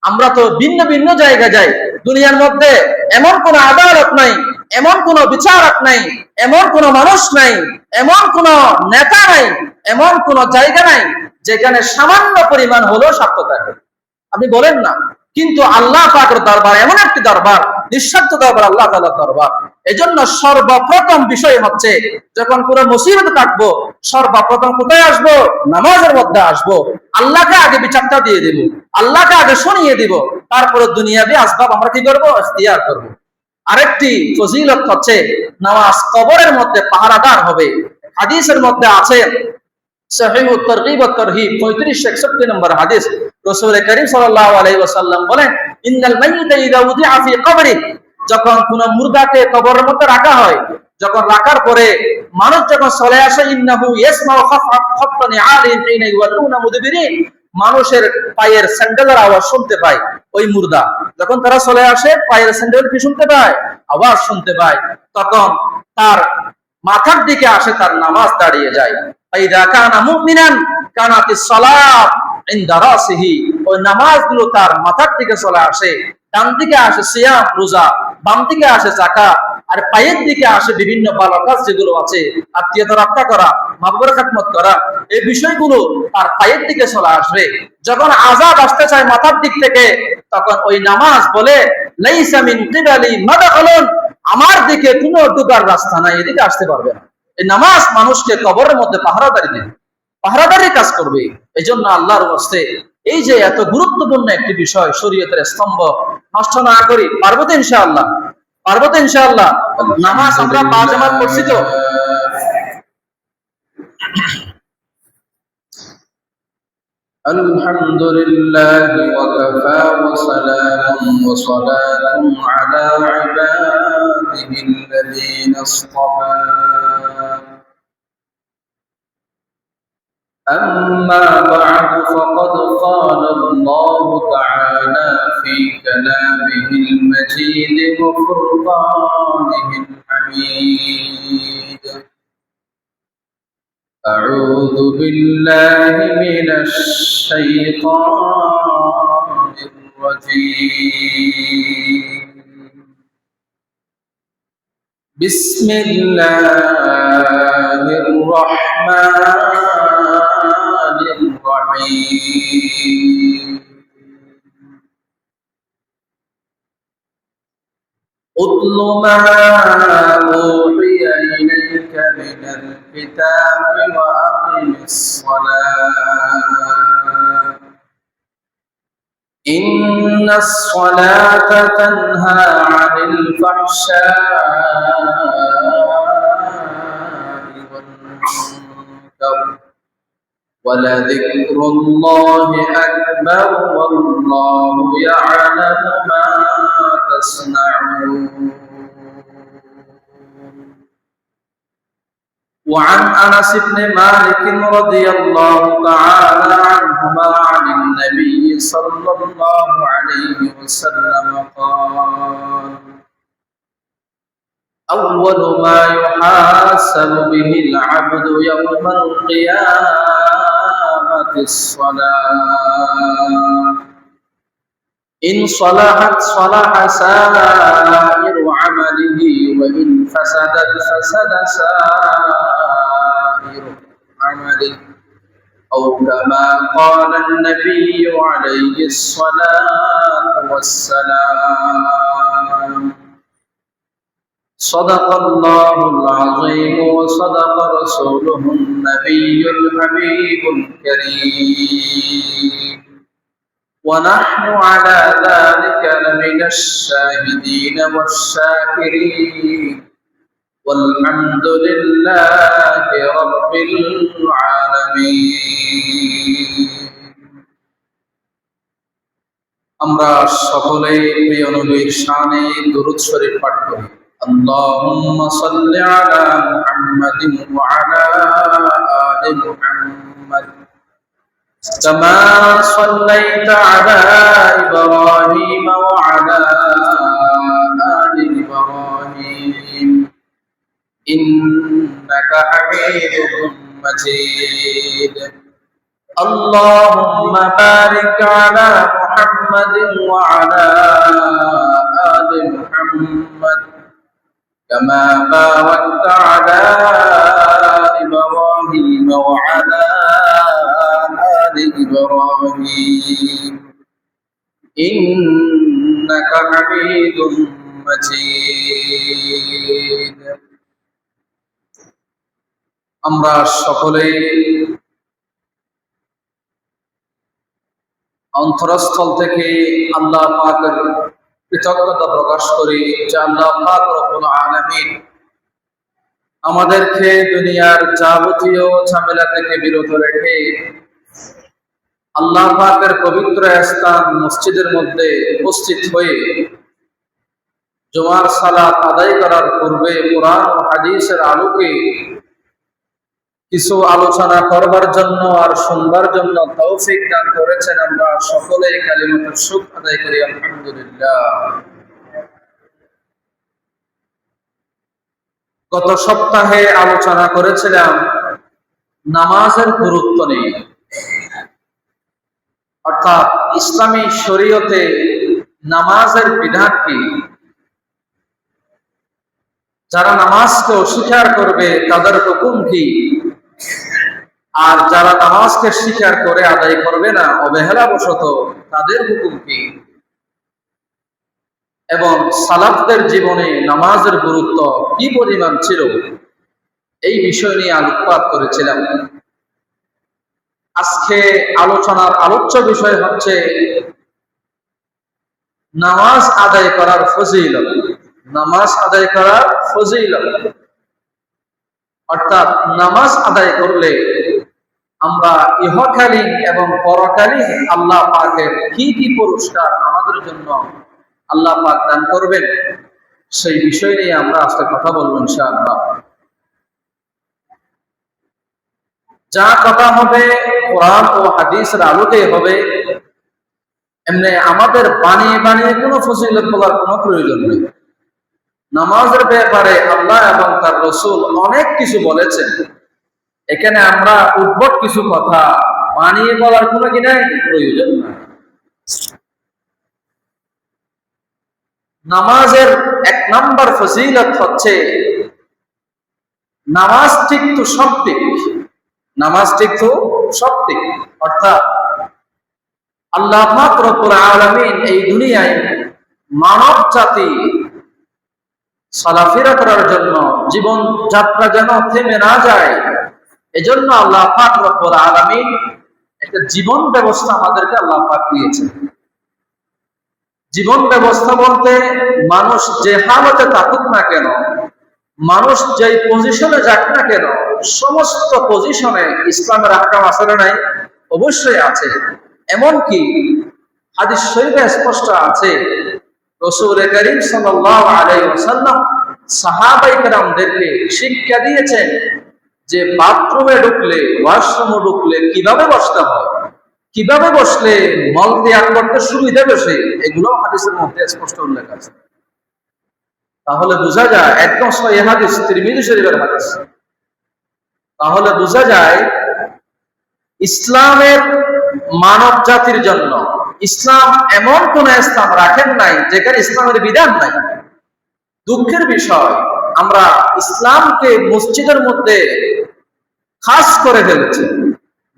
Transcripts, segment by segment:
আমরা তো ভিন্ন ভিন্ন জায়গায় যাই। দুনিয়ার মধ্যে এমন কোন আদালত নাই, এমন কোন বিচারক নাই, এমন কোন মানুষ নাই, এমন কোন নেতা নাই, এমন কোন জায়গা নাই যেখানে সামান্য পরিমাণ হলেও স্বার্থ থাকে। আপনি বলেন না, কিন্তু আল্লাহ পাকের দরবার এমন একটি দরবার, নিঃস্বার্থ দরবার, আল্লাহ তাআলার দরবার। এজন্য সর্বপ্রথম বিষয় হচ্ছে, যখন পুরো মুসিবতে থাকবো, সর্বপ্রথম কোথায় আসবো? নামাজের মধ্যে আসবো। আল্লাহকে আগে বিচারটা দিয়ে দিব, আল্লাহকে আগে শুনিয়ে দিব, তারপরে দুনিয়াবি আসবাব আমরা কি করবো? ইখতিয়ার করবো। আরেকটি ফজিলত হচ্ছে, নামাজ কবরের মধ্যে পাহারাদার হবে। হাদিসের মধ্যে আছে, সহিহ তারগীব ওয়াত তারহিব 35-61 নম্বর হাদিস, রাসূল করিম সাল্লাল্লাহু আলাইহি ওয়াসাল্লাম বলেন, ইন্নাল মাইয়িতা ইযা উযিআ ফি কবরি, যখন কোন মুর্দাকে কবরের মধ্যে রাখা হয়, যখন রাখার পরে মানুষ যখন চলে আসে, ইন্নাহু ইয়াসমাউ খাফতা নিআলিন হিনা ইওয়াল্লুনা মুদবিরিন, মানুষের পায়ের স্যান্ডেলের আওয়াজ শুনতে পায়। ওই মুর্দা যখন তারা চলে আসে, পায়ের স্যান্ডেল কি শুনতে পায়? আওয়াজ শুনতে পায়। তখন তার মাথার দিকে আসে, তার নামাজ দাঁড়িয়ে যায়। ফাইদা কানা মুমিনান কানাতিস সালাত ইনদা রাসিহি, ওই নামাজগুলো তার মাথার দিকে চলে আসে। ডান দিকে আসে সিয়াম রোজা, বাম দিকে আসে যাকাত, আর পায়ের দিকে আসে বিভিন্ন ভালো কাজ যেগুলো আছে, আত্মীয়তা রক্ষা করা, মা বাবার খেদমত করা, এই বিষয়গুলো তার পায়ের দিকে চলে আসবে। যখন আযাব আসতে চায় মাথার দিক থেকে, তখন ওই নামাজ বলে, লাইসা মিন কিবালি মাদখালুন, আমার দিকে কোনো ঢোকার রাস্তা নাই, এদিকে আসতে পারবে না। এই নামাজ মানুষকে কবরের মধ্যে পাহারাদারি দেবে, পাহারাদারি কাজ করবে। এই জন্য আল্লাহর ওয়াস্তে এই যে এত গুরুত্বপূর্ণ একটি বিষয়, শরীয়তের স্তম্ভ নষ্ট না করি। পারবো তো ইনশাআল্লাহ? পারবো তো ইনশাআল্লাহ? নামাজ আমরা পাঁচ জামাত পড়ছি তো? আলহামদুলিল্লাহি ওয়া কাফা ওয়া সালামুন ওয়া সালাতুন আলা ইবাদিহিল্লাযীনা ইসতাফা। أما بعد فقد قال الله تعالى في كلامه المجيد وفرقانه الحميد: أعوذ بالله من الشيطان الرجيم. بسم الله الرحمن الرحيم. اتل ما أوحي إليك من الكتاب وأقم الصلاة إن الصلاة تنهى عن الفحشاء والمنكر ولذكر الله أكبر والله يعلم ما تصنعون. وعن أنس بن مالك رضي الله تعالى عنهما عن النبي صلى الله عليه وسلم قال: أول ما يحاسب به العبد يوم القيامة الصلاة، إن صلحت صلح سائر عمله وإن فسدت فسد سائر عمله، أو كما قال النبي عليه الصلاة والسلام. صدق الله العظيم وصدق رسوله النبي الحبيب الكريم، ونحن على ذلك لمن الشاهدين والشاكرين، والحمد لله رب العالمين. আমরা সকলেই প্রিয় নবীর শানে দুরূদ শরীফ পাঠ করি। আল্লাহুম্মা সাল্লি আলা মুহাম্মাদিন ওয়া আলা আলি মুহাম্মাদ كما صليت على إبراهيم وعلى آل إبراهيم إنك حميد مجيد. اللهم بارك على محمد محمد وعلى آل محمد كما باركت على إبراهيم وعلى آل إبراهيم إنك حميد مجيد আমরা সকলেই অন্তরস্থল থেকে আল্লাহ পাকের কৃতজ্ঞতা প্রকাশ করি যে আল্লাহ পাক রব্বুল আলামিন আমাদেরকে দুনিয়ার যাবতীয় ঝামেলা থেকে বিরত রেখে আল্লাহ পাকের পবিত্র স্থান মসজিদের মধ্যে উপস্থিত হয়ে জুমার সালাত আদায় করার পূর্বে কোরআন ও হাদিসের আলোকে কিছু আলোচনা করবার জন্য আর শুনবার জন্য তৌফিক দান করেছেন। আমরা সকলে কালিমাতুল শুকর আদায় করি আলহামদুলিল্লাহ। গত সপ্তাহে আলোচনা করেছিলাম নামাজের গুরুত্ব নিয়ে, অর্থাৎ ইসলামী শরীয়তে নামাজের বিধান কি, যারা নামাজকে অস্বীকার করবে তাদের হুকুম কি, আর যারা নামাজকে স্বীকার করে আদায় করবে না অবহেলাবশত তাদের হুকুম কি, এবং সালাফদের জীবনে নামাজের গুরুত্ব কি পরিমাণ ছিল, এই বিষয় নিয়ে আলোকপাত করেছিলাম। আজকে আলোচনার আলোচ্য বিষয় হচ্ছে নামাজ আদায় করার ফজিলত। নামাজ আদায় করার ফজিলত অর্থাৎ নামাজ আদায় করলে আমরা ইহকালীন এবং পরকালীন আল্লাহ পাকের কি কি পুরস্কার আমাদের জন্য আল্লাহ পাক দান করবেন, সেই বিষয় নিয়ে আমরা আজকে কথা বলবো ইনশাআল্লাহ। যা কথা হবে কোরআন ও হাদিসের আলোকে হবে, এমনি আমাদের বানিয়ে বানিয়ে কোনো ফজিলত বলার কোনো প্রয়োজন নেই। নামাজের ব্যাপারে আল্লাহ এবং তার রাসূল অনেক কিছু বলেছেন, এখানে আমরা উদ্ভট কিছু কথা বানিয়ে বলার কোনো কি নাই, প্রয়োজন নাই। নামাজের এক নাম্বার ফজিলত হচ্ছে নামাজ ঠিক তো সব দিক, নামাজ ঠিক তো সব দিক, অর্থাৎ আল্লাহ পাক রব্বুল আলামিন এই দুনিয়ায় মানব জাতি চলাফেরা করার জন্য, জীবন যাত্রা যেন থেমে না যায়, এজন্য আল্লাহ পাক রব্বুল আলামিন একটা জীবন ব্যবস্থা আমাদেরকে আল্লাহ পাক দিয়েছেন। জীবন ব্যবস্থা বলতে মানুষ যে হালতে থাকুক না কেন, মানুষ যেই পজিশনে যাক না কেন, সমস্ত পজিশনে ইসলামের আহকাম আছে না নাই? অবশ্যই আছে। এমনকি হাদিস শরীফে স্পষ্ট আছে, রাসূল করিম সাল্লাল্লাহু আলাইহি ওয়াসাল্লাম সাহাবায়ে কেরামদেরকে শিক্ষা দিয়েছেন যে বাথরুমে ঢুকলে, ওয়াশরুমে ঢুকলে কিভাবে বসতে হয়, কিভাবে বসলে মল ত্যাগ করতে সুবিধা বেশি, এগুলো হাদিসের মধ্যে স্পষ্ট উল্লেখ আছে। তাহলে বোঝা যায়, একদম সহিহ হাদিস, তিরমিজি শরীফের হাদিস। তাহলে বোঝা যায় ইসলামের মানব জাতির জন্য ইসলাম এমন কোন স্থান রাখেন নাই যেখানে ইসলামের বিধান নাই। দুঃখের বিষয়, আমরা ইসলামকে মসজিদের মধ্যে খাস করে ফেলছি,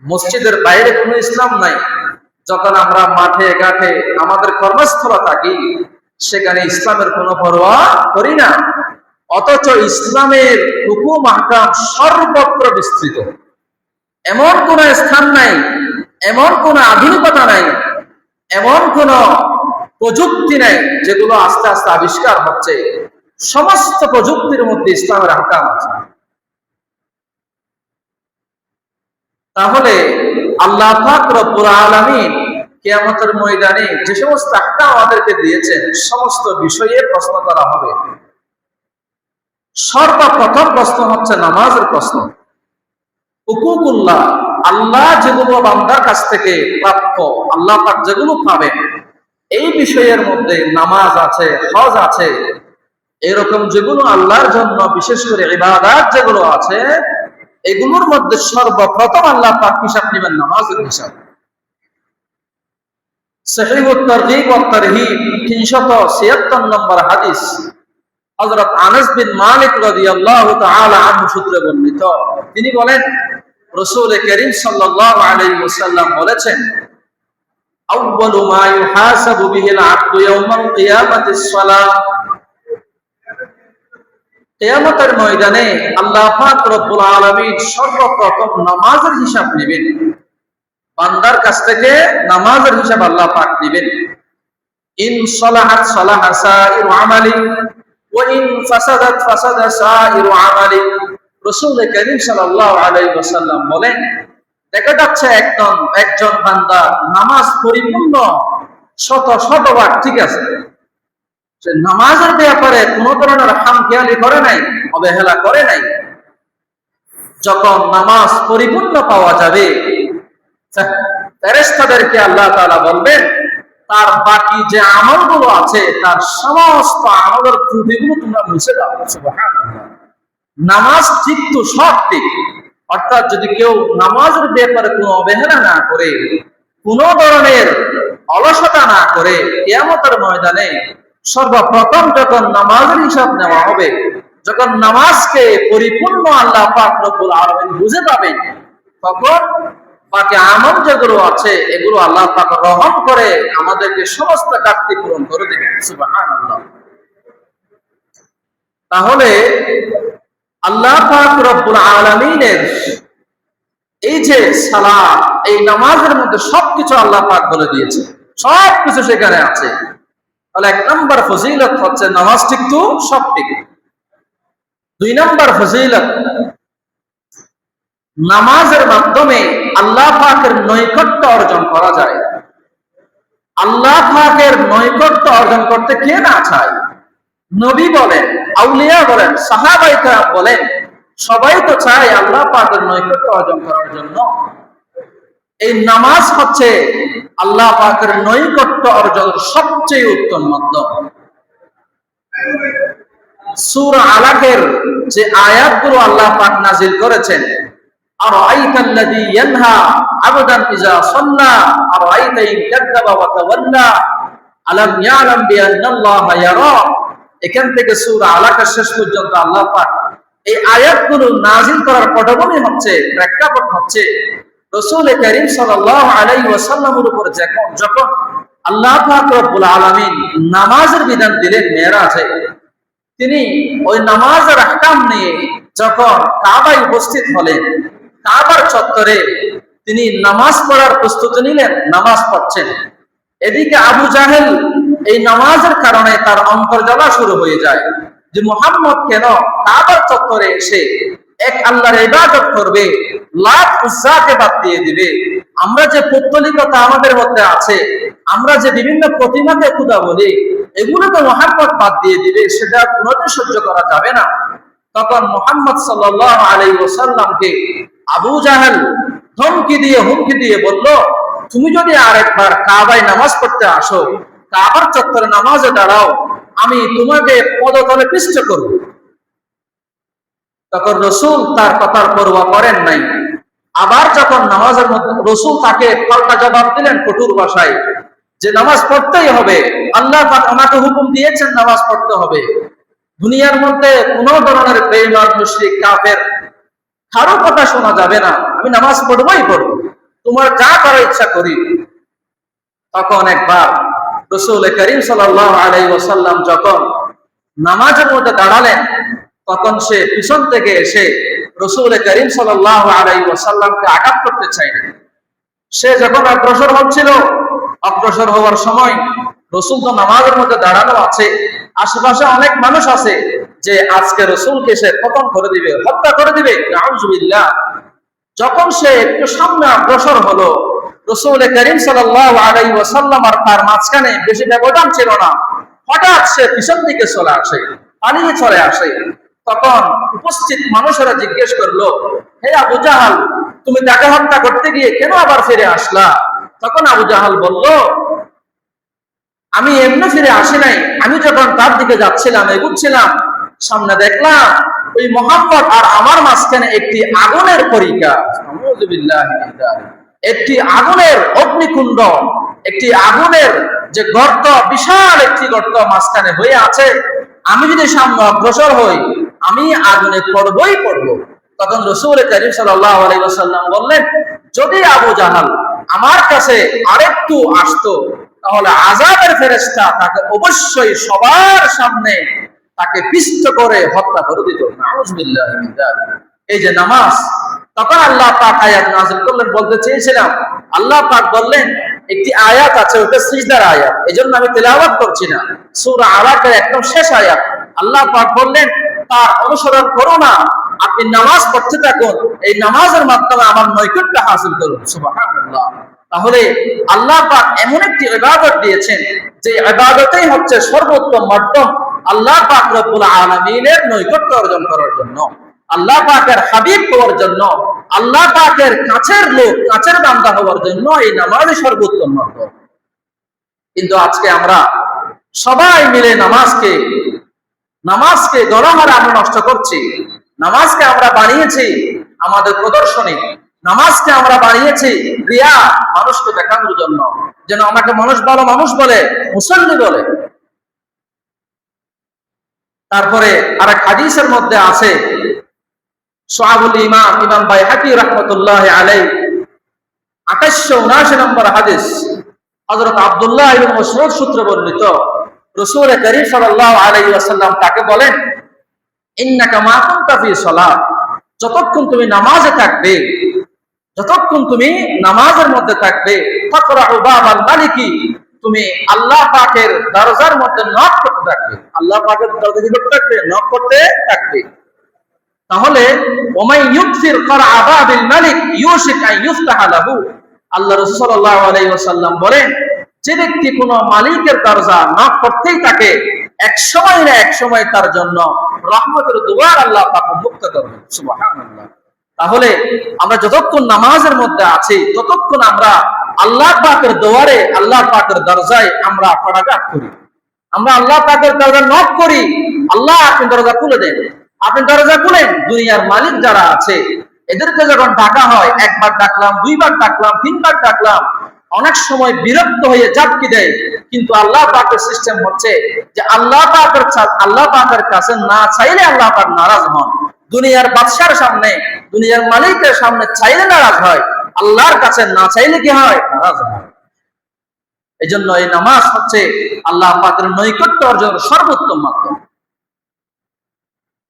মসজিদের বাইরে কোনো ইসলাম নাই। যখন আমরা মাঠে ঘাটে আমাদের কর্মস্থলে থাকি, সেখানে ইসলামের কোনো পরোয়া করি না, অথচ ইসলামের হুকুম আহকাম সর্বত্র বিস্তৃত। এমন কোন স্থান নাই, এমন কোন আধুনিকতা নাই, এমন কোন প্রযুক্তি নাই যেগুলো আস্তে আস্তে আবিষ্কার হচ্ছে। সমস্ত প্রযুক্তির মধ্যে ইসলামের আহকাম আছে। তাহলে আল্লাহ পাক রব্বুল আলামিন কিয়ামতের ময়দানে যে সমস্ত আহকাম আমাদেরকে দিয়েছেন, সমস্ত বিষয়ে প্রশ্ন করা হবে। সর্বপ্রথম প্রশ্ন হচ্ছে নামাজের প্রশ্ন। হুকুকুল্লাহ, আল্লাহ যেগুলো বান্দার কাছ থেকে প্রাপ্য, আল্লাহ পাক যেগুলো পাবেন, এই বিষয়ের মধ্যে নামাজ আছে, হজ আছে, এরকম যেগুলো আল্লাহর জন্য বিশেষ করে ইবাদত যেগুলো আছে, এগুলোর মধ্যে সর্বপ্রথম আল্লাহ পাক হিসাব নেবেন নামাজের হিসাব। সহিহুত তারগীব ওয়াত তারহীব 376 নম্বর হাদিস, হযরত আনাস বিন মালিক রাদিয়াল্লাহু তাআলা আনহু সূত্রে বর্ণিত। তিনি বলেন, রাসূল কারীম সাল্লাল্লাহু আলাইহি ওয়াসাল্লাম বলেছেন, আউয়ালু মা ইউহাসাবু বিহিল আবদু ইয়াওমাল কিয়ামাতিস সালাহ। কিয়ামতের ময়দানে আল্লাহ পাক রব্বুল আলামিন সর্বপ্রথম নামাজের হিসাব নেবেন। বান্দার কাছ থেকে নামাজের হিসাব আল্লাহ পাক নেবেন। ইন সালাহাত সালাহা সাইরু আমালি ওয়া ইন ফাসাদাত ফাসাদা সাইরু আমালি। রাসূল কারীম সাল্লাল্লাহু আলাইহি ওয়াসাল্লাম বলেন, দেখা যাচ্ছে একজন বান্দা নামাজ পরিপূর্ণ শতভাগ ঠিক আছে, সে নামাজের ব্যাপারে কোনো ধরনের খামখেয়ালি করে নাই, অবহেলা করে নাই। যখন নামাজ পরিপূর্ণ পাওয়া যাবে, ফেরেশতাদেরকে আল্লাহ তাআলা বলবেন, তার বাকি যে আমলগুলো আছে তার সমস্ত আমলের ত্রুটিগুলো তোমরা মুছে দাও। সুবহানাল্লাহ। নামাজ ঠিক তো সব ঠিক, অর্থাৎ যদি কেউ নামাজের ব্যাপারে কোনো অবহেলা না করে, কোন ধরনের অলসতা না করে, কিয়ামতের ময়দানে সর্বপ্রথম যখন নামাজের হিসাব নেওয়া হবে, যখন নামাজকে পরিপূর্ণ আল্লাহ পাক রব্বুল আলামিন বুঝে পাবেন, তখন বাকি আমল যেগুলো আছে এগুলো আল্লাহ পাক রহম করে আমাদেরকে সমস্ত ঘাটতি পূরণ করে দেবেন। সুবহানাল্লাহ। তাহলে আল্লাহ পাক রব্বুল আলামিনের এই যে সালাত, এই নামাজের মধ্যে সবকিছু আল্লাহ পাক বলে দিয়েছে, সবকিছু সেখানে আছে। তাহলে 1 নম্বর ফজিলত হচ্ছে নামাজ ঠিক তো সব ঠিক। 2 নম্বর ফজিলত, নামাজের মাধ্যমে আল্লাহ পাকের নৈকট্য অর্জন করা যায়। আল্লাহ পাকের নৈকট্য অর্জন করতে কে না চায়? নবী বলেন, আউলিয়া বলেন, সাহাবায়ে কেরাম বলেন, সবাই তো চায় আল্লাহ পাকের নৈকট্য অর্জন করার জন্য। এই নামাজ হচ্ছে আল্লাহ পাকের নৈকট্য অর্জনের সবচেয়ে উত্তম মাধ্যম। সূরা আলাকের যে আয়াতগুলো আল্লাহ পাক নাযিল করেছেন, আরাআইতাল্লাযী ইয়ানহা আবদান ইযা সাল্লা আরাআইতা ইন কাযযাবা ওয়া তাওয়াল্লা আলাম ইয়ালাম বিআন্নাল্লাহা ইয়ারা। এখান থেকে সূরা আলাকের শেষ পর্যন্ত আল্লাহ পাক এই আয়াতগুলো নাযিল করার পটভূমি হচ্ছে, প্রেক্ষাপট হচ্ছে রাসূল কারীম সাল্লাল্লাহু আলাইহি ওয়াসাল্লামের উপর যখন আল্লাহ পাক রব্বুল আলামিন নামাজের বিধান দিলেন মেরাজে, তিনি ওই নামাজের আহকাম নিয়ে যখন কাবায় উপস্থিত হলেন, কাবার চত্বরে তিনি নামাজ পড়ার প্রস্তুতি নিলেন, নামাজ পড়ছেন। এদিকে আবু জাহেল এই নামাজের কারণে তার অন্তর জ্বলা শুরু হয়ে যায় যে মুহাম্মদ কেন কাবার চত্বরে এসে এক আল্লাহর ইবাদত করবে, লাত উজ্জাকে বাদ দিয়ে দিবে। আমরা যে পৌত্তলিকতা আমাদের মধ্যে আছে, আমরা যে বিভিন্ন প্রতিমাকে খোদা বলি, এগুলো তো মুহাম্মদ বাদ দিয়ে দিবে, সেটা কোনোদিন সহ্য করা যাবে না। তখন মুহাম্মদ সাল্লাল্লাহু আলাইহি ওয়াসাল্লামকে আবু জাহেল ধমকি দিয়ে হুমকি দিয়ে বলল, তুমি যদি আরেকবার কাবায় নামাজ পড়তে আসো, কাবার চত্বরে নামাজে দাঁড়াও, আমি তোমাকে পদতলে পিষ্ট করব। তখন রাসূল তার কথার পরোয়া করেন নাই। আবার যখন নামাজের মধ্যে রাসূল তাকে পাল্টা জবাব দিলেন কঠোর ভাষায় যে নামাজ পড়তেই হবে, আল্লাহ পাক আমাকে হুকুম দিয়েছেন নামাজ পড়তে হবে। দুনিয়ার মধ্যে কোন ধরনের বেঈমান মুশরিক কাফের কারো কথা শোনা যাবে না, আমি নামাজ পড়বই পড়ব, তোমার যা করার ইচ্ছা করি। তখন একবার রাসূল কারীম সাল্লাল্লাহু আলাইহি ওয়াসাল্লাম যখন নামাজের মধ্যে দাঁড়ালেন, তখন সে পিছন থেকে এসে রাসূল কারীম সাল্লাল্লাহু আলাইহি ওয়াসাল্লামকে আঘাত করতে চাইলেন। সে যখন অগ্রসর হচ্ছিল, অগ্রসর হওয়ার সময় রাসূল তো নামাজের মধ্যে দাঁড়ানো আছে, আশেপাশে অনেক মানুষ আছে যে আজকে রাসূলকে সে খতম করে দিবে, হত্যা করে দিবে, নাউযুবিল্লাহ। যখন সে একটু সামনে অগ্রসর হলো, রাসূল কারীম সাল্লাল্লাহু আলাইহি ওয়াসাল্লাম আর তার মাঝখানে বেশি ব্যবধান ছিল না, হঠাৎ সে পিছন দিকে চলে আসে, পালিয়ে চলে আসে। তখন উপস্থিত মানুষেরা জিজ্ঞেস করলো, হে আবু জাহাল, তুমি তাকে হত্যা করতে গিয়ে কেন আবার ফিরে আসলা? তখন আবু জাহাল বলল, আমি এমনি ফিরে আসি নাই, আমি যখন তার দিকে যাচ্ছিলাম, এগুচ্ছিলাম, সামনে দেখলাম ওই মুহাম্মদ আর আমার মাঝখানে একটি আগুনের পরিখা, একটি আগুনের অগ্নিকুণ্ড একটি আগুনের যে গর্ত, বিশাল একটি গর্ত মাঝখানে হয়ে আছে, আমি যদি সামনে অগ্রসর হই আমি আগুনে পড়বই পড়বো। তখন রাসূল করিম সাল্লাল্লাহু আলাইহি ওয়াসাল্লাম বললেন, যদি আবু জাহাল আমার কাছে আরেকটু আসতো তাহলে আযাবের ফেরেশতা তাকে অবশ্যই সবার সামনে তাকে পিষ্ট করে হত্যা করে দিত। নাউযুবিল্লাহি মিন যালিক। এই যে নামাজ, তখন আল্লাহ পাক আয়াত নাযিল করলেন, বলতে চেয়েছিলাম আল্লাহ পাক বললেন একটি আয়াত আছে ওটা সিজদার আয়াত, এজন্য আমি তেলাওয়াত করছি না, সূরা আরাফের একদম শেষ আয়াত। আল্লাহ পাক বললেন তার অনুসরণ করো না, আপনি নামাজ পড়তে থাকুন, এই নামাজের মাধ্যমে আমার নৈকট্য হাসিল করুন। সুবহানাল্লাহ। তাহলে আল্লাহ পাক এমন একটি ইবাদত দিয়েছেন যে ইবাদতেই হচ্ছে সর্বোত্তম মাধ্যম আল্লাহ পাক রব্বুল আলামিনের নৈকট্য অর্জন করার জন্য, আল্লাহ পাকের হাবিব হওয়ার জন্য, আল্লাহ পাকের কাছের লোক, কাছের বান্দা হওয়ার জন্য এই নামাজই সর্বোত্তম মাধ্যম। কিন্তু আজকে আমরা সবাই মিলে নামাজকে গণহারে আমরা নষ্ট করছি। নামাজকে আমরা বানিয়েছি আমাদের প্রদর্শনী, নামাজকে আমরা বানিয়েছি রিয়া, মানুষকে দেখানোর জন্য, যেন আমাকে মানুষ ভালো মানুষ বলে, মুসল্লি বলে। তারপরে আরেক হাদিসের মধ্যে আছে, শুআবুল ঈমান ইমাম বাইহাকী রাহমাতুল্লাহি আলাইহি 2879 নম্বর হাদিস, হযরত আব্দুল্লাহ ইবনে মাসউদ সূত্রে বর্ণিত, রাসূল করিম সাল্লাল্লাহু আলাইহি ওয়াসাল্লাম তাকে বলেন, ইন্নাকা মা কুনতা ফি সালাত, যতক্ষণ তুমি নামাজে থাকবে, যতক্ষণ তুমি নামাজের মধ্যে থাকবে, ফাকরাউ বাবাল মালিকি, তুমি আল্লাহ পাকের দরজার মধ্যে নক করতে থাকবে, আল্লাহ পাকের দরজা কি করতে থাকবে? নক করতে থাকবে। তাহলে ওমাই ইউকসির করা বাবিল মালিক ইউশিক আন ইফতাহ লাহু, আল্লাহ রাসূল সাল্লাল্লাহু আলাইহি ওয়াসাল্লাম বলেন, যে ব্যক্তি কোন মালিকের দরজা নক করতেই থাকে, এক সময় না এক সময় তার জন্য রহমতের দুয়ার আল্লাহ পাক মুক্ত করবেন। সুবহানাল্লাহ। তাহলে আমরা যতক্ষণ নামাজের মধ্যে আছি ততক্ষণ আমরা আল্লাহ পাকের দুয়ারে, আল্লাহ পাকের দরজায় আমরা কড়াঘাত করি, আমরা আল্লাহ পাকের দরজা নক করি, আল্লাহ আপনি দরজা খুলে দেন, আপনি দরজা খুলেন। দুনিয়ার মালিক যারা আছে এদেরকে যখন ডাকা হয়, একবার ডাকলাম, দুইবার ডাকলাম, তিনবার ডাকলাম, অনেক সময় বিরক্ত হয়ে ঝাপকি দেয়। কিন্তু আল্লাহ পাকের সিস্টেম হচ্ছে যে আল্লাহ পাকের কাছে না চাইলে আল্লাহ পাক নারাজ হন। দুনিয়ার বাদশার সামনে, দুনিয়ার মালিকের সামনে চাইলে নারাজ হয়, আল্লাহর কাছে না চাইলে কি হয়? নারাজ হয়। এই জন্য এই নামাজ হচ্ছে আল্লাহ পাকের নৈকট্য অর্জনের সর্বোত্তম মাধ্যম।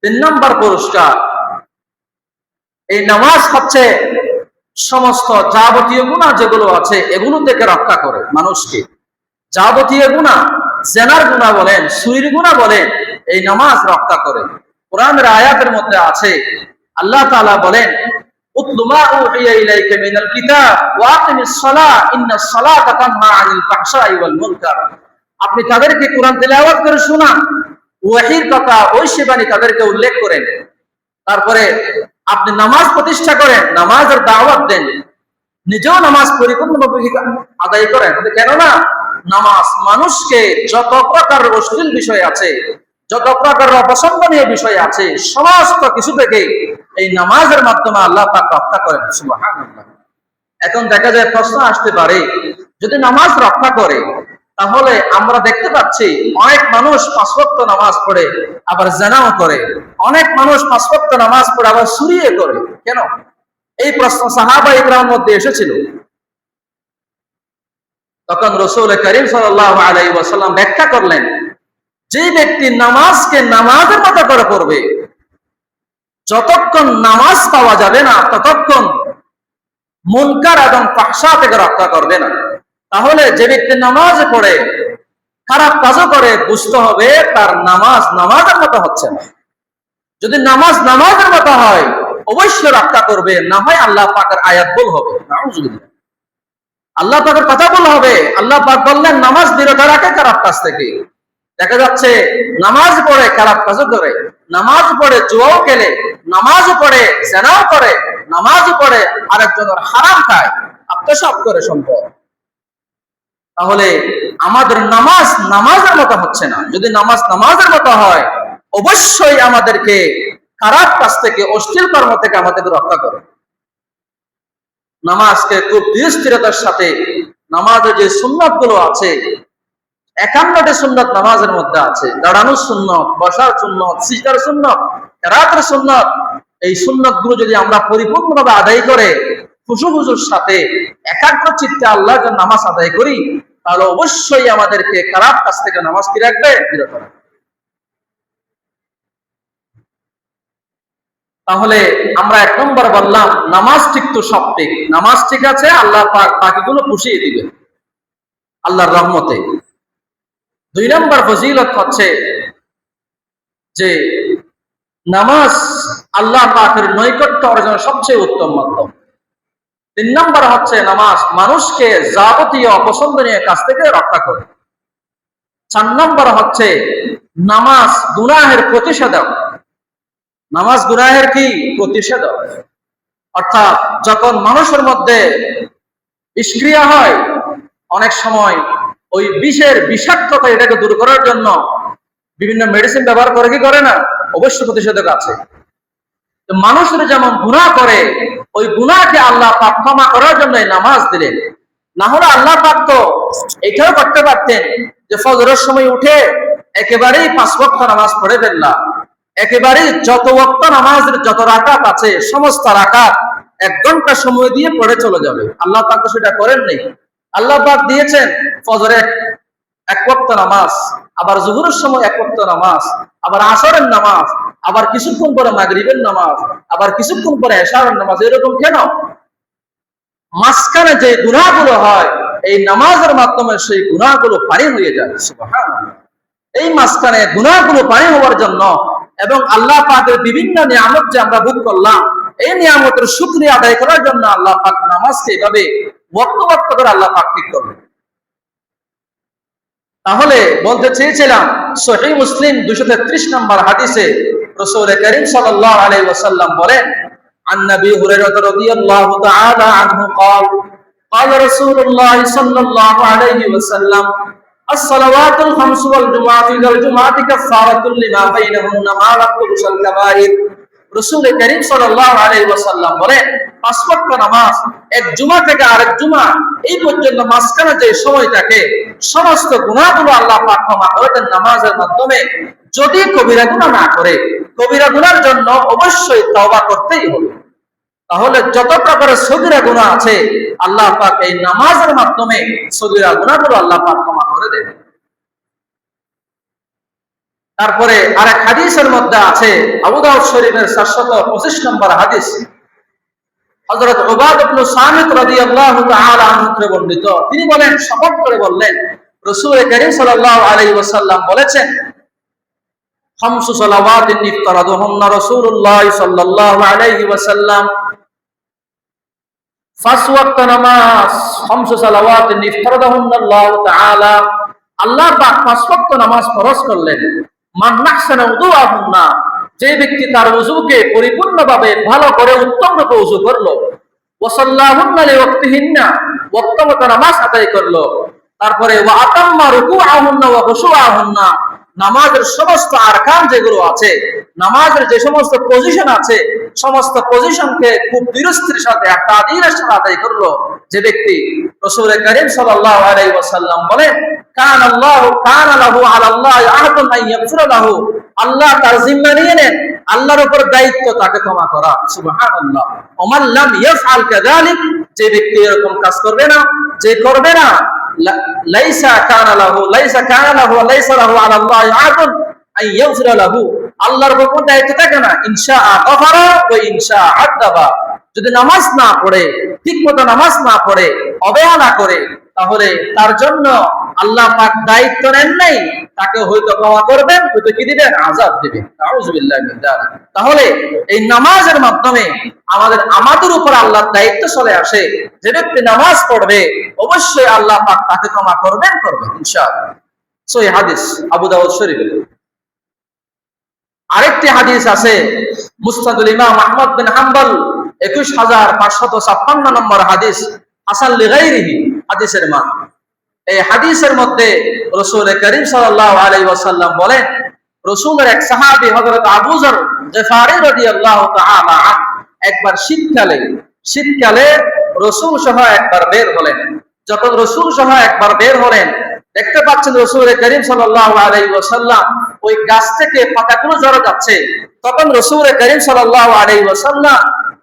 3 নম্বর পুরস্কার, এই নামাজ হচ্ছে সমস্ত যাবতীয় গুনাহ যেগুলো আছে এগুলো থেকে রক্ষা করে মানুষকে। যাবতীয় গুনাহ, জেনার গুনাহ বলেন, চুরির গুনাহ বলেন, এই নামাজ রক্ষা করে। কোরআনের আয়াতের মধ্যে আছে, আল্লাহ তাআলা বলেন, উতলু মা উহিয়া ইলাইকা মিনাল কিতাব ওয়া আকিমিস সালাহ ইন্নাস সালাতা তানহা আনিল ফাহশাই ওয়াল মুনকার। আপনি তাদেরকে কোরআন তেলাওয়াত করে শোনান, ওয়াহির কথা, ঐশী বাণী তাদেরকে উল্লেখ করেন। তারপরে আপনি নামাজ প্রতিষ্ঠা করেন, নামাজের দাওয়াত দেন, নিজেও নামাজ পরিপূর্ণভাবে আদায় করেন। কেননা নামাজ মানুষকে যত প্রকার অশ্লীল বিষয় আছে, যত প্রকার অপছন্দনীয় বিষয় আছে, সমস্ত কিছু থেকে এই নামাজের মাধ্যমে আল্লাহ পাক রক্ষা করেন। সুবহানাল্লাহ। এখন দেখা যায়, প্রশ্ন আসতে পারে, যদি নামাজ রক্ষা করে তাহলে আমরা দেখতে পাচ্ছি অনেক মানুষ 5 ওয়াক্ত নামাজ পড়ে আবার জিনাও করে, অনেক মানুষ 5 ওয়াক্ত নামাজ পড়ে আবার চুরিও করে, কেন? এই প্রশ্ন সাহাবায়ে কেরামের মধ্যে এসেছিল। তখন রাসূল করিম সাল্লাল্লাহু আলাইহি ওয়াসাল্লাম ব্যাখ্যা করলেন, যে ব্যক্তি নামাজকে নামাজের মতো করে পড়বে, যতক্ষণ নামাজ পাওয়া যাবে না ততক্ষণ মুনকার এবং ফাহশা থেকে রক্ষা করবে না। তাহলে যে ব্যক্তি নামাজ পড়ে খারাপ কাজও করে, বুঝতে হবে তার নামাজ নামাজের মতো হচ্ছে না। যদি নামাজ নামাজের মতো হয় অবশ্যই রক্ষা করবে, না হয় আল্লাহ পাকের আয়াত ভুল হবে। নাউযুবিল্লাহ। আল্লাহ পাকের কথা ভুল হবে। আল্লাহ পাক বললেন নামাজ বিরত রাখে খারাপ কাজ থেকে। দেখা যাচ্ছে নামাজ পড়ে খারাপ কাজও করে, নামাজ পড়ে জুয়াও খেলে, নামাজ পড়ে জিনাও করে, নামাজ পড়ে আরেকজনের হারাম খায়, আত্মসাৎ করে সম্পদ। তাহলে আমাদের নামাজ নামাজের মতো হচ্ছে না। যদি নামাজ নামাজের মতো হয় অবশ্যই আমাদেরকে খারাপ কাজ থেকে, অশ্লীল কর্ম থেকে আমাদেরকে রক্ষা করে। নামাজকে খুব ধীর স্থিরতার সাথে নামাজে যে সুন্নাত গুলো আছে, 51টি সুন্নাত নামাজের মধ্যে আছে। দাঁড়ানোর সুন্নত, বসার সুন্নত, সিজদার সুন্নত, কিরাতের সুন্নত। এই সুন্নত গুলো যদি আমরা পরিপূর্ণভাবে আদায় করে খুশুর সাথে একাগ্র চিত্তে আল্লাহর জন্য নামাজ আদায় করি, তাহলে অবশ্যই আমাদেরকে খারাপ কাজ থেকে নামাজ কি রাখবে, বিরত রাখবে। তাহলে আমরা 1 নম্বর বললাম নামাজ ঠিক তো সব ঠিক, নামাজ ঠিক আছে, আল্লাহ পাক বাকিগুলো পুষিয়ে দিবে আল্লাহর রহমতে। 2 নম্বর ফজিলত হচ্ছে যে নামাজ আল্লাহ পাকের নৈকট্য অর্জনের সবচেয়ে উত্তম মাধ্যম। 3 নম্বর হচ্ছে নামাজ মানুষকে যাবতীয় অপছন্দনীয় কাজ থেকে রক্ষা করে। 4 নম্বর হচ্ছে নামাজ গুনাহের প্রতিষেধক। নামাজ গুনাহের কি প্রতিষেধক, অর্থাৎ যখন মানুষের মধ্যে বিষক্রিয়া হয়, অনেক সময় ওই বিষের বিষাক্ততা এটাকে দূর করার জন্য বিভিন্ন মেডিসিন ব্যবহার করে কি করে না, অবশ্যই প্রতিষেধক আছে। মানুষের যেমন গুনাহ করে, ওই গুনাহকে আল্লাহ পাক ক্ষমা করার জন্য এই নামাজ দিলেন। না হলে আল্লাহ পাক তো এটাও করতে পারতেন যে ফজরের সময় উঠে একেবারেই 5 ওয়াক্ত নামাজ পড়ে ফেললাম, একেবারেই যত ওয়াক্ত নামাজের যত রাকাত আছে সমস্ত রাকাত 1 ঘন্টা সময় দিয়ে পড়ে চলে যাবে। আল্লাহ পাক তো সেটা করেন নাই। আল্লাহ পাক দিয়েছেন ফজরে 1 ওয়াক্ত নামাজ, আবার জোহরের সময় 1 ওয়াক্ত নামাজ, আবার আসরের নামাজ, আবার কিছুক্ষণ পরে মাগরিবের নামাজ, আবার কিছুক্ষণ পরে এশারের নামাজ। এরকম কেন? মাঝখানে যে গুনাহগুলো হয় এই নামাজের মাধ্যমে সেই গুনাহগুলো পানি হয়ে যায়। সুবহানাল্লাহ। এই মাঝখানে গুনাহগুলো পানি হওয়ার জন্য এবং আল্লাহ পাকের বিভিন্ন নিয়ামত যে আমরা ভোগ করলাম, এই নিয়ামতের শুকরিয়া আদায় করার জন্য আল্লাহ পাক নামাজকে এভাবে ওয়াক্ত ওয়াক্ত করে আল্লাহ পাক ঠিক করবেন। তাহলে বলতে চেয়েছিলাম, সহিহ মুসলিম 233 নম্বর হাদিসে রাসূল করিম সাল্লাল্লাহু আলাইহি ওয়াসাল্লাম বলেন, عن نبي هريرة رضي الله تعالى عنه قال قال رسول الله صلى الله عليه وسلم الصلوات الخمس والجمعة إلى الجمعة كفارة لما بينهن ما لم تغش الكبائر। রাসূল করিম সাল্লাল্লাহু আলাইহি ওয়াসাল্লাম বলেন, 5 ওয়াক্ত নামাজ এক জুমা থেকে আরেক জুমা এই পর্যন্ত মাঝখানে যে সময় থাকে সমস্ত গুনাহগুলো আল্লাহ পাক ক্ষমা করে দেন নামাজের মাধ্যমে, যদি কবিরা গুনাহ না করে। কবিরা গুনার জন্য অবশ্যই তওবা করতেই হবে। তাহলে যত প্রকারের সগীরা গুনাহ আছে আল্লাহ পাক এই নামাজের মাধ্যমে সগীরা গুনাহগুলো আল্লাহ পাক ক্ষমা করে দেন। তারপরে আরেক হাদিসের মধ্যে আছে, আবু দাউদ শরীফের 725 নম্বর হাদিস, হযরত উবাদ ইবনে সামিত রাদিয়াল্লাহু তাআলা আনহু থেকে বর্ণিত। তিনি বলেন, শপথ করে বললেন, রাসূল করিম সাল্লাল্লাহু আলাইহি ওয়াসাল্লাম বলেছেন, খামসু সালাওয়াতিন ইফতারাদুহুন্না রাসূলুল্লাহ সাল্লাল্লাহু আলাইহি ওয়াসাল্লাম। 5 ওয়াক্ত নামাজ, খামসু সালাওয়াতিন ইফতারাদুহুন্না আল্লাহু তাআলা, আল্লাহ পাক 5 ওয়াক্ত নামাজ ফরজ করলেন। মান নাহসানা উযুআহুন্না, যে ব্যক্তি তার ওযুকে পরিপূর্ণভাবে ভালো করে উত্তম রূপে ওযু করলো, ওয়া সাল্লাহুন্না লিওয়াক্তিহিন্না, ওয়াক্ত মতো নামাজ আদায় করলো। তারপরে ওয়া আতাম্মা রুকুআহুন্না ওয়া খুশুআহুন্না, নামাজের সমস্ত আরকান যেগুলো আছে, নামাজের যে সমস্ত পজিশন আছে সমস্ত পজিশনকে খুব ধীরস্থির সাথে একটা আদিলের সাথে আদায় করলো যে ব্যক্তি, রাসূল করিম সাল্লাল্লাহু আলাইহি ওয়াসাল্লাম বলেন, কানা লাহু আলাল্লাহি আহদুন আন ইয়াগফিরা লাহু, আল্লাহ তার জিম্মা নিয়ে নেন, আল্লাহর উপর দায়িত্ব তাকে ক্ষমা করা। সুবহানাল্লাহ। ওমান লাম ইয়াফআল কাযালিক, যে ব্যক্তি এরকম কাজ করবে না, যে করবে না, লাইসা কানা লাহু লাইসা লাহু আলাল্লাহি আহদুন আন ইয়াগফিরা লাহু, আল্লাহর উপর দায়িত্ব থাকে না, ইনশাআ গফারা ওয়া ইনশাআ আযাবা। যদি নামাজ না পড়ে, ঠিকমতো নামাজ না পড়ে, অবহেলা করে, তাহলে তার জন্য আল্লাহ পাক দায়িত্ব নেন নাই, তাকে হয়তো ক্ষমা করবেন, হয়তো কি দিবেন, আযাব দিবেন। আউযুবিল্লাহি মিন যালিক। তাহলে এই নামাজের মাধ্যমে আমাদের উপর আল্লাহর দায়িত্ব চলে আসে। যে ব্যক্তি নামাজ পড়বে অবশ্যই আল্লাহ পাক তাকে ক্ষমা করবেন ইনশাআল্লাহ। সহিহ হাদিস, আবু দাউদ শরীফে। আরেকটি হাদিস আছে, মুসনাদুল ইমাম আহমদ বিন হাম্বল 21556 নম্বর হাদিস, হাসান লিগাইরিহি হাদিসের মান। এই হাদিসের মধ্যে রাসূল করিম সাল্লাল্লাহু আলাইহি ওয়াসাল্লাম বলেন, রাসূলের এক সাহাবী হযরত আবু যর গফারি রাদিয়াল্লাহু তাআলা একবার শীতকালে রাসূল সহ একবার বের হলেন। যখন রসুল সহ একবার বের হলেন, দেখতে পাচ্ছেন রসুল করিম সাল্লাল্লাহু আলাইহি ওয়াসাল্লাম ওই গাছ থেকে পাতাগুলো ঝরে যাচ্ছে। তখন রসুল করিম সাল্লাল্লাহু আলাইহি ওয়াসাল্লাম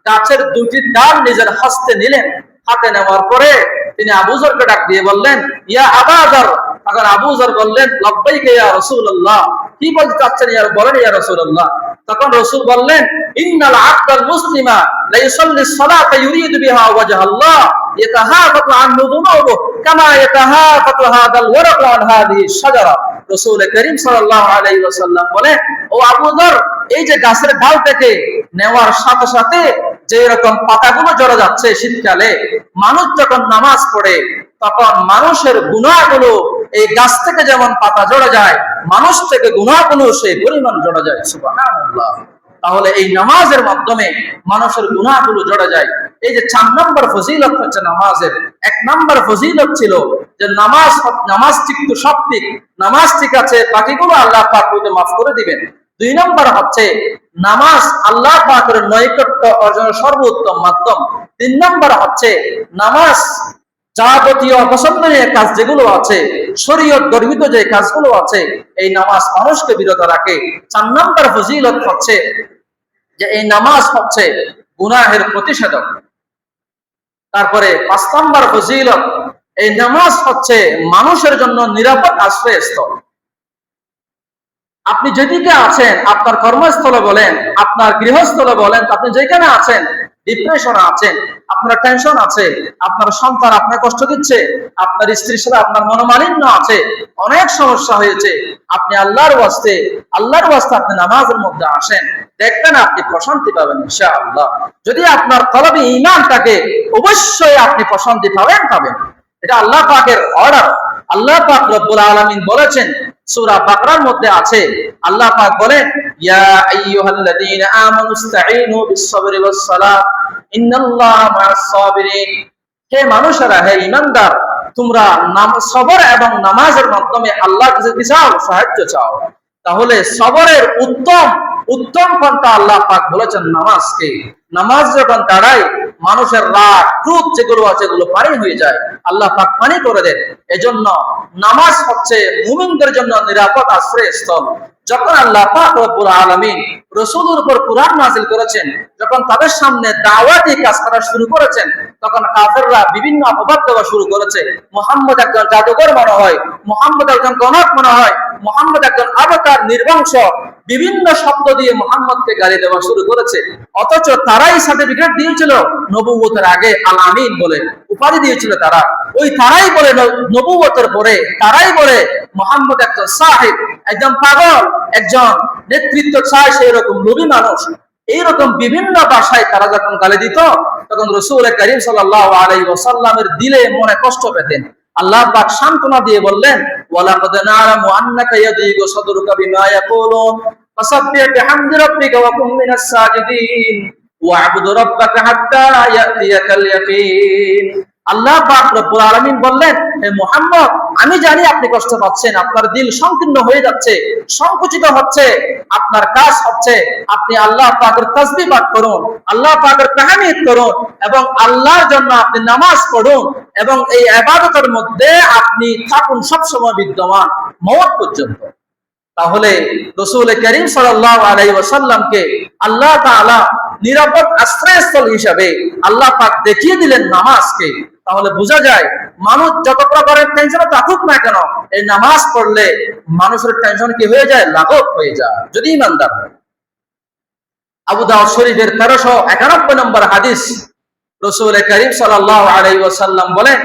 গাছের দুটি ডাল নিজের হস্তে নিলেন। হাতে নেওয়ার পরে তিনি আবু যরকে ডাক দিয়ে বললেন, ইয়া আবা যর। তখন আবু যর বললেন, লাব্বাইকা ইয়া রাসূলুল্লাহ। কি বলতে চাচ্ছেন বলেন ইয়া রাসূলুল্লাহ। তখন রাসূল বললেন, ইন্নাল আবদাল মুসলিমা লা ইউসাল্লি সালাতা ইউরিদু বিহা ওয়াজহাল্লাহ ইয়াতাহাফাতু আনহু যুনুবুহু কামা ইয়াতাহাফাতু হাদাল ওয়ারাকু আন হাদিহি শাজারা। রাসূল করিম সাল্লাল্লাহু আলাইহি ওয়াসাল্লাম বলেন, ও আবু যর, এই যে গাছের ডাল থেকে নেওয়ার সাথে সাথে যে এরকম পাতাগুলো ঝরে যাচ্ছে শীতকালে, মানুষ যখন নামাজ পড়ে তখন মানুষের গুনাহগুলো এই গাছ থেকে যেমন পাতা ঝরে যায়, মানুষ থেকে গুনাহগুলো সেই পরিমাণ ঝরে যায়। সুবহানাল্লাহ। তাহলে এই নামাজের মাধ্যমে মানুষের গুনাহগুলো ঝরে যায়। এই যে 4 নম্বর ফজিলত হচ্ছে নামাজের। 1 নম্বর ফজিলত ছিল যে নামাজ ঠিক তো সব ঠিক, নামাজ ঠিক আছে, বাকিগুলো আল্লাহ পাক হইতে মাফ করে দিবেন। 2 নম্বর হচ্ছে নামাজ আল্লাহ পাকের নৈকট্য অর্জনের সর্বোত্তম মাধ্যম। 3 নম্বর হচ্ছে নামাজ যাবতীয় অপছন্দনীয় কাজ যেগুলো আছে, শরীয়ত গর্হিত যে কাজগুলো আছে, এই নামাজ মানুষকে বিরত রাখে। 4 নম্বর ফজিলত হচ্ছে যে এই নামাজ হচ্ছে গুনাহের প্রতিষেধক। তারপরে 5 নম্বর ফজিলত, এই নামাজ হচ্ছে মানুষের জন্য নিরাপদ আশ্রয়স্থল। আপনি যেদিকে আছেন, আপনার কর্মস্থলে বলেন, আপনার গৃহস্থলে বলেন, আপনি যেখানে আছেন, ডিপ্রেশনে আছেন, আপনার টেনশন আছে, আপনার সন্তান আপনার কষ্ট দিচ্ছে, আপনার স্ত্রীর সাথে আপনার মনোমালিন্য আছে, অনেক সমস্যা হয়েছে, আপনি আল্লাহর ওয়াস্তে আপনি নামাজের মধ্যে আসেন, দেখবেন আপনি প্রশান্তি পাবেন ইনশাআল্লাহ। যদি আপনার কলবে ঈমান থাকে, অবশ্যই আপনি প্রশান্তি পাবেন। এটা আল্লাহ পাকের অর্ডার। আল্লাহ পাক রব্বুল আলামিন বলেছেন, সূরা বাকরার মধ্যে আছে, আল্লাহ পাক বলেন, ইয়া আইয়ুহাল্লাযীনা আমানুস্তাঈনু বিস-সাবরি ওয়াস-সালাত ইন্নাল্লাহা মা'আস সাবিরিন। হে মানুষেরা, হে ঈমানদার, তোমরা সবর এবং নামাজের মাধ্যমে আল্লাহর কাছে কি চাও? সাহায্য চাও। তাহলে সবরের উত্তম পন্থা আল্লাহ পাক বলেছেন নামাজকে। নামাজ যখন দাঁড়ায়, মানুষের রাগ ক্রোধ যেগুলো আছে এগুলো পানি হয়ে যায়, আল্লাহ পাক পানি করে দেন। এজন্য নামাজ হচ্ছে মুমিনদের জন্য নিরাপদ আশ্রয়স্থল। যখন আল্লাহ পাক রব্বুল আলামিন রাসূলের উপর কুরআন নাযিল করেছেন, যখন তাদের সামনে দাওয়াতি কাজ করা শুরু করেছেন, তখন কাফেররা বিভিন্ন অপবাদ দেওয়া শুরু করেছে। মুহাম্মদ একজন জাদুকর মনে হয়, মুহাম্মদ একজন গণক মনে হয়, মুহাম্মদ একজন আবতার নির্বংশ, বিভিন্ন শব্দ দিয়ে মুহাম্মদকে গালি দেওয়া শুরু করেছে। অথচ তারাই সার্টিফিকেট দিয়েছিল নবুয়তের আগে আল আমিন বলে উপাধি দিয়েছিল তারা। তারাই বলে নবুয়তের পরে তারাই বলে মুহাম্মদ একজন সাহিব, একজন পাগল, একজন নেতৃত্ব চায় সেই রকম নবী মানুষ। এইরকম বিভিন্ন ভাষায় তারা যখন গালি দিত, তখন রাসূল করিম সাল্লাল্লাহু আলাইহি ওয়াসাল্লামের দিলে মনে কষ্ট পেতেন। আল্লাহ পাক সান্ত্বনা দিয়ে বললেন, ওয়ালাকাদ না'লামু আন্নাকা ইয়াদিগু সাদরুকা বিমা ইয়াকুলুন ফাসাব্বিহ বিহামদি রাব্বিকা ওয়া কুন মিনাস সাজিদিন ওয়া'বুদ রাব্বাকা হাত্তা ইয়াতিয়াকাল ইয়াকিন। আল্লাহ পাক রব্বুল আলামিন বললেন, হে মুহাম্মদ, আমি জানি আপনি কষ্ট পাচ্ছেন, আপনার দিল সংকীর্ণ হয়ে যাচ্ছে, সংকুচিত হচ্ছে। আপনার কাজ হচ্ছে আপনি আল্লাহ পাকের তাসবিহ পাঠ করুন, আল্লাহ পাকের তাহমিদ করুন এবং আল্লাহর জন্য আপনি নামাজ পড়ুন এবং এই ইবাদতের মধ্যে আপনি থাকুন সবসময় বিদ্যমান মওত পর্যন্ত। তাহলে রাসূল করিম সাল্লাল্লাহু আলাইহি ওয়াসাল্লামকে আল্লাহ তাআলা নিরাপদ আশ্রয়স্থল হিসাবে আল্লাহ পাক দেখিয়ে দিলেন নামাজকে। তাহলে বোঝা যায়, মানুষ যত প্রকারের টেনশনে থাকুক না কেন, এই নামাজ পড়লে মানুষের টেনশন কি হয়ে যায়? লাঘব হয়ে যায়, যদি ইমানদার হয়। আবু দাউদ শরীফের 1391 নম্বর হাদিস, রাসূল করিম সাল্লাল্লাহু আলাইহি ওয়াসাল্লাম বলেন,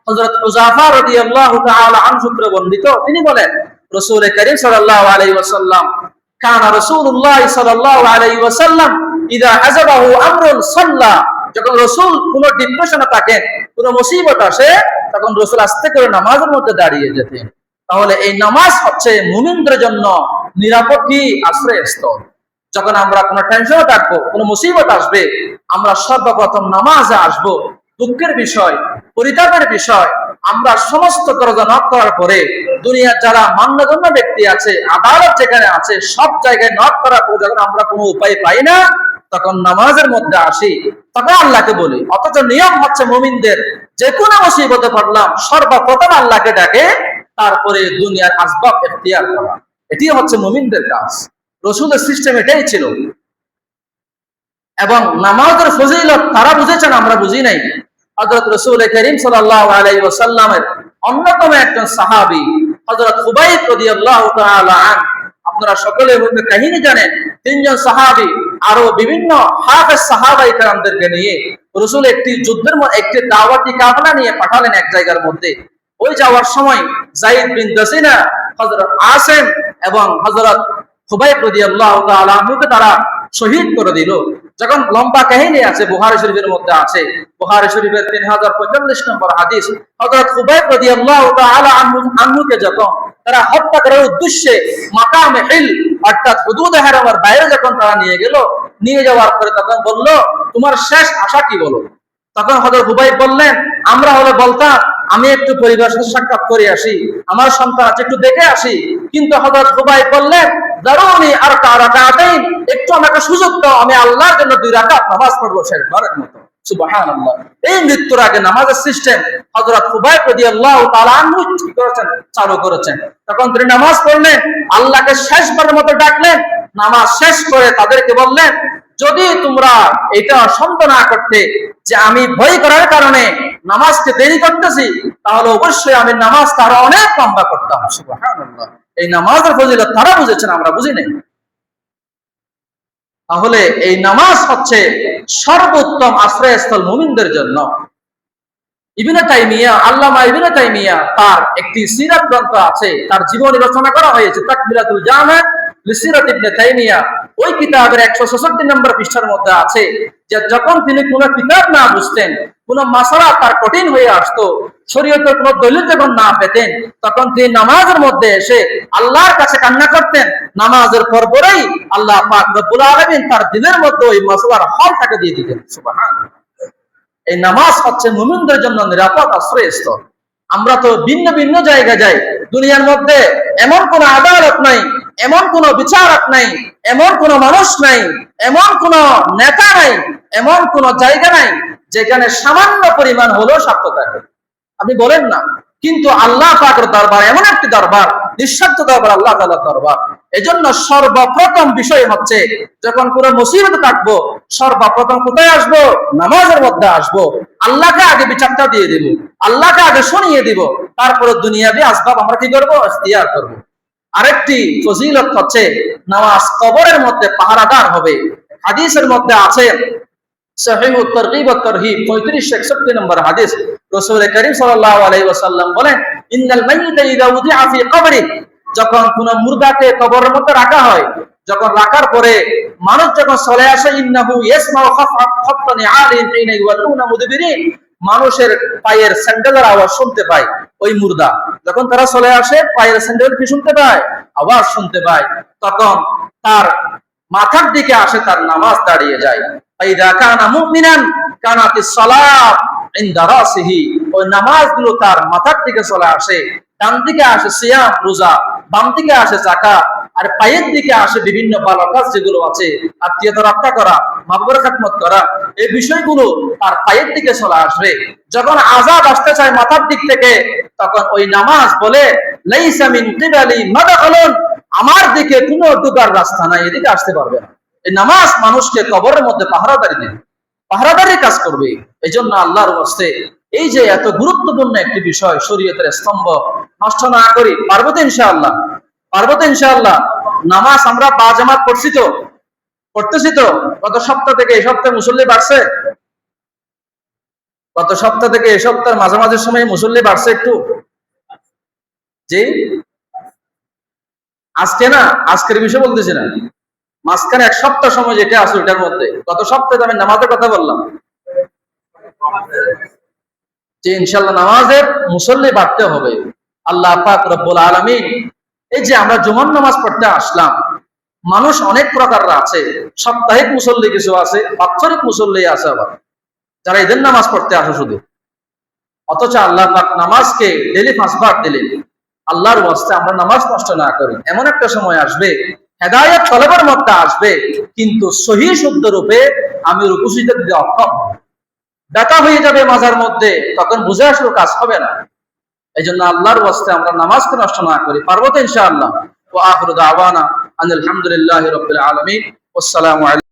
হযরত হুযায়ফা রাদিয়াল্লাহু তাআলা আনহু বর্ণিত, তিনি বলেন, রাসূল করিম সাল্লাল্লাহু আলাইহি ওয়াসাল্লাম কানা রাসূলুল্লাহ সাল্লাল্লাহু আলাইহি ওয়াসাল্লাম ইযা হাযাবাহু আমরুন সাল্লা। যখন রাসূল কোন ডিপ্রেশনে থাকেন, কোন মুসিবত আসে, তখন রাসূল আস্তে করে নামাজের মধ্যে দাঁড়িয়ে যেতেন। তাহলে এই নামাজ হচ্ছে মুমিনদের জন্য নিরাপদ কি আশ্রয়স্থল। যখন আমরা কোনো টেনশনে থাকবো, কোনো মুসিবত আসবে, আমরা সর্বপ্রথম নামাজে আসবো। দুঃখের বিষয়, পরিতাপের বিষয়, আমরা সমস্ত দরজা নক করার পরে দুনিয়ার যারা মান্যগণ্য ব্যক্তি আছে, আদালত যেখানে আছে, সব জায়গায় নক করার পর যখন আমরা কোনো উপায় পাই না, তখন নামাজের মধ্যে আসি, তখন আল্লাহকে বলি। অথচ নিয়ম হচ্ছে মুমিনদের যে কোনো মুসিবতে পড়লাম সর্বপ্রথম আল্লাহকে ডাকে, তারপরে দুনিয়ার আসবাব এখতিয়ার করা। এটি হচ্ছে মুমিনদের কাজ। রসুলের সিস্টেম এটাই ছিল। এবং নামাজের ফজিলত তারা বুঝেছেন, আমরা বুঝি নাই। হযরত রাসূল করিম সাল্লাল্লাহু আলাইহি ওয়াসাল্লামের অন্যতম একজন সাহাবী হযরত খুবাইব রাদিয়াল্লাহু তাআলা আনহু, আপনারা সকলে হয়তো কাহিনী জানেন। তিনজন সাহাবী আরো বিভিন্ন হাফেজ সাহাবায়ে কেরামদেরকে নিয়ে রাসূল একটি যুদ্ধের একটি দাওয়াতি কাফেলা নিয়ে পাঠালেন এক জায়গার মধ্যে। ওই যাওয়ার সময় যায়েদ বিন দাসিনা, হযরত আসিম এবং হযরত খুবাইব রাদিয়াল্লাহু তাআলা আনহুকে তারা শহীদ করে দিল। যখন লম্বা কাহিনী আছে, বুখারী শরীফের মধ্যে আছে, বুখারী শরীফের 3045 নম্বর হাদিস। হযরত খুবাইব রাদিয়াল্লাহু তাআলা আনহুকে যখন তারা হত্যা করার উদ্দেশ্যে মাকামে হিল অর্থাৎ হুদুদ হারামের বাইরে যখন তারা নিয়ে গেল, নিয়ে যাওয়ার পরে তখন বলল, তোমার শেষ আশা কি বলো? তখন হযরত খুবাইব বললেন, আমরা হলে বলতাম আমি একটু পরিবারের সাথে সাক্ষাৎ করে আসি, আমার সন্তান আছে একটু দেখে আসি। কিন্তু হযরত খুবাইব বললেন, দারুনি আর রাকাতাইন, একটু আমাকে সুযোগ দাও, আমি আল্লাহর জন্য 2 রাকাত নামাজ পড়বো শেষবারের মতো। সুবহানাল্লাহ। এই মৃত্যুর আগে নামাজের সিস্টেম হযরত খুবাইব রাদিয়াল্লাহু তাআলা আনহু কি করেছেন? চালু করেছেন। তখন তিনি নামাজ পড়লেন, আল্লাহকে শেষবারের মতো ডাকলেন। নামাজ শেষ করে তাদেরকে বললেন, যদি তোমরা এটা সন্দেহ না করতে যে আমি ভয় করার কারণে নামাজকে দেরি করতেছি, তাহলে অবশ্যই আমি নামাজটা আরো অনেক লম্বা করতাম। সুবহানাল্লাহ। এই নামাজের ফজিলত তারা বুঝেছেন, আমরা বুঝি নাই। তাহলে এই নামাজ হচ্ছে সর্বোত্তম আশ্রয়স্থল মুমিনদের জন্য। ইবনে তাইমিয়া, আল্লামা ইবনে তাইমিয়া, তার একটি সিরাত গ্রন্থ আছে, তার জীবনী রচনা করা হয়েছে, তাকমিলাতুল জামা লিসিরাত ইবনে তাইমিয়া। ওই কিতাবের 166 নম্বর পৃষ্ঠার মধ্যে আছে যে যখন তিনি কোনো কিতাব না বুঝতেন, কোনো মাসালা তার কঠিন হয়ে আসতো, শরীয়তের কোনো দলিল যখন না পেতেন, তখন তিনি নামাজের মধ্যে এসে আল্লাহর কাছে কান্না করতেন। নামাজের পরপরই আল্লাহ পাক রব্বুল আলামিন তার দিলের মধ্যে ওই মাসালার হল তাকে দিয়ে দিতেন। সুবহানাল্লাহ। এই নামাজ হচ্ছে মুমিনদের জন্য নিরাপদ আশ্রয়স্থল। আমরা তো ভিন্ন ভিন্ন জায়গায় যাই। দুনিয়ার মধ্যে এমন কোন আদালত নাই, এমন কোন বিচারক নাই, এমন কোন মানুষ নাই, এমন কোন নেতা নাই, এমন কোন জায়গা নাই যেখানে সামান্য পরিমাণ হলেও স্বার্থ থাকে। আপনি বলেন না, কিন্তু আল্লাহ পাকের দরবার এমন একটি দরবার, নিঃস্বার্থ দরবার, আল্লাহ তাআলার দরবার। এজন্য সর্বপ্রথম বিষয় হচ্ছে যখন কোনো মুসিবতে থাকবো, সর্বপ্রথম কোথায় আসবো? নামাজের মধ্যে আসবো। আল্লাহকে আগে বিচারটা দিয়ে দিব, আল্লাহকে আগে শুনিয়ে দিব, তারপরে দুনিয়াবি আসবাব আমরা কি করবো? ইখতিয়ার করবো। আরেকটি ফজিলত হচ্ছে নামাজ কবরের মধ্যে পাহারাদার হবে। হাদিসের মধ্যে আছে, সহিহুত তারগীব ওয়াত তারহিব 3561 নম্বর হাদিস। রাসূল করিম সাল্লাল্লাহু আলাইহি ওয়াসাল্লাম বলেন, ইন্নাল মাইয়িতা ইযা উযিআ ফি কবরি, যখন কোন মুর্দাকে কবরের মধ্যে রাখা হয়, যখন রাখার পরে মানুষ যখন চলে আসে, ইন্নাহু ইয়াসমাউ খাফতান আলিন হিনা ইওয়ালুনা মুদবিরিন, মানুষের পায়ের স্যান্ডেলের আওয়াজ শুনতে পায়। ওই মুর্দা যখন তারা চলে আসে, পায়ের স্যান্ডেল কি শুনতে পায়? আওয়াজ শুনতে পায়। তখন তার মাথার দিকে আসে, তার নামাজ দাঁড়িয়ে যায়। ফাইদা কানা মুমিনান কানাতিস সালাত ইনদা রাসিহি, ওই নামাজগুলো তার মাথার দিকে চলে আসে। ডান দিকে আসে সিয়াম রোজা, বাম দিকে আসে যাকাত, আর পায়ের দিকে আসে বিভিন্ন ভালো কাজ যেগুলো আছে, আত্মীয়তা রক্ষা করা, মা বাবার খেদমত করা, এই বিষয়গুলো তার পায়ের দিকে চলে আসবে। যখন আযাব আসতে চায় মাথার দিক থেকে, তখন ওই নামাজ বলে, লাইসা মিন কিবালি মাদখালুন, আমার দিকে কোনো ঢোকার রাস্তা নাই, এদিকে আসতে পারবে না। এই নামাজ মানুষকে কবরের মধ্যে পাহারাদারি দেবে, পাহারাদারি কাজ করবে। এই জন্য আল্লাহর ওয়াস্তে এই যে এত গুরুত্বপূর্ণ একটি বিষয়, শরীয়তের স্তম্ভ নষ্ট না করি। পারবো তো ইনশাআল্লাহ? পারবো তো ইনশাআল্লাহ? নামাজ আমরা বা জামাত পড়ছি তো, পড়তেছি তো। গত সপ্তাহ থেকে এই সপ্তাহে মুসল্লি বাড়ছে, গত সপ্তাহ থেকে এই সপ্তাহের মাঝামাঝি সময় মুসল্লি বাড়ছে একটু। জি, আজকে না, আজকের বিষয় বলতেছি না, মাঝখানে এক সপ্তাহ সময় যেটা আছে ওটার মধ্যে। গত সপ্তাহে আমি নামাজের কথা বললাম যে ইনশাআল্লাহ নামাজের মুসল্লি বাড়তে হবে। আল্লাহ পাক রব্বুল আলামিন, এই যে আমরা জুমার নামাজ পড়তে আসলাম, মানুষ অনেক প্রকারের আছে। সাপ্তাহিক মুসল্লি কিছু আছে, বাৎসরিক মুসল্লি আছে, আবার যারা ঈদের নামাজ পড়তে আসে শুধু। অথচ আল্লাহ পাক নামাজকে ডেইলি 5 বার দিলেন। আল্লাহর ওয়াস্তে আমরা নামাজ নষ্ট না করি। এমন একটা সময় আসবে, হেদায়েত তলবের মধ্যে আসবে, কিন্তু সহি শুদ্ধ রূপে আমি উপস্থিত দিতে অক্ষম হব। ব্যথা হয়ে যাবে মাজার মধ্যে, তখন বুঝে আসলে কাজ হবে না। এই জন্য আল্লাহর ওয়াস্তে আমরা নামাজকে নষ্ট না করি। পারবো তো ইনশাআল্লাহ। ওয়া আখিরু দাওয়ানা আলহামদুলিল্লাহি রাব্বিল আলামিন। আসসালামু আলাইকুম।